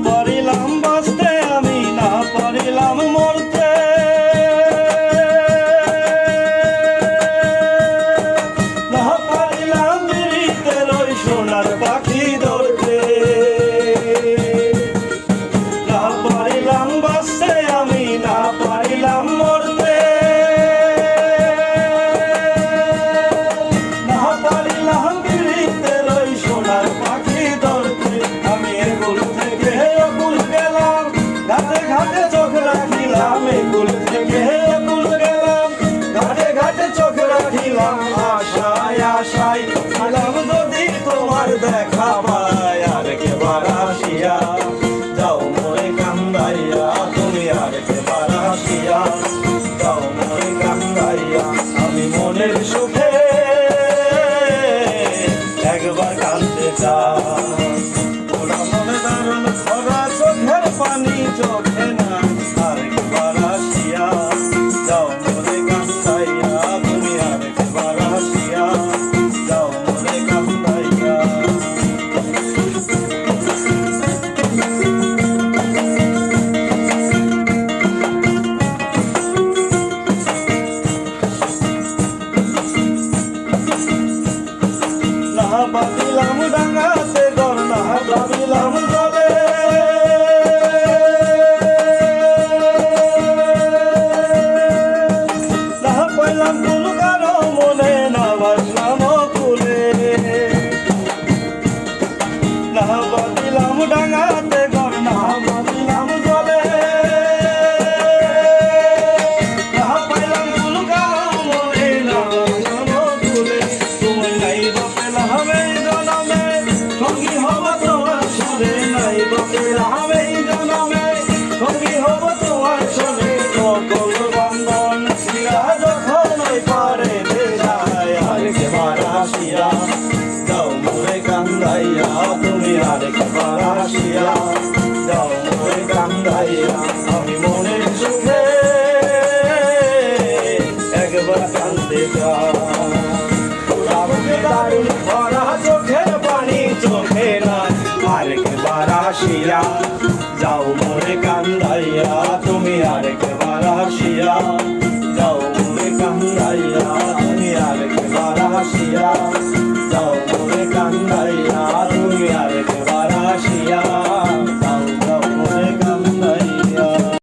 পারিলাম বাঁচতে আমি না পারিলাম মরতে, না পারিলাম বিড়িতের ওই সোনার পাখি ধরতে, না পারিলাম বাঁচতে আমি না পারিলাম মরতে, না পারিলাম বিড়িতের ওই সোনার পাখি ধরতে। আমি এগুল থেকে অকুল গেলাম, ঘাটে ঘাটে চোখ রাখিলাম, এগুল থেকে অকুল গেলাম, ঘাটে ঘাটে চোখ রাখিলাম, আশায় আশায় ছিলাম যদি তোমার দেখা পাই। আর কেবার আসিয়া যাও মোরে কান্দাইয়া, তুমি আর কেবার আসিয়া যাও মোরে কান্দাইয়া, আমি মনের সুখে একবার কাঁদতে চাই। ওরা মনে দারুণ ভরা চোখের পানি চোখে না, আর একবার আসিয়া যাও মোরে কান্দাইয়া, তুমি আর একবার আসিয়া যাও মোরে কান্দাইয়া। না বাঁধিলাম ডাঙাতে ঘর, না ভাবিলাম জলে, না পাইলাম কোন কারো মনে, না বাসলাম কুলে, না বাঁধিলাম ডাঙাতে ঘর, না ভাবিলাম জলে, না পাইলাম কোন কারো মনে, না বাসলাম কুলে। তুমি নাই পেলাম এই জনমে, সঙ্গী হব তোমার সরে, নাই পেলাম এই জনমে, সঙ্গী হব তোমার সরে, সকল বন্ধন ছিলা যখন ওই পারে যায়। আর কেবার আসিয়া যাও মোরে কান্দাইয়া, তুমি আর কেবার আসিয়া যাও মোরে কান্দাইয়া, আমি মনের সুখে একবার কান্দতে চাই। দারুণ ভরা চোখের পানি চোখে না, আর একবার আসিয়া যাও মোরে কান্দাইয়া, তুমি আর একবার আসিয়া যাও মোরে কান্দাইয়া, তুমি আর একবার আসিয়া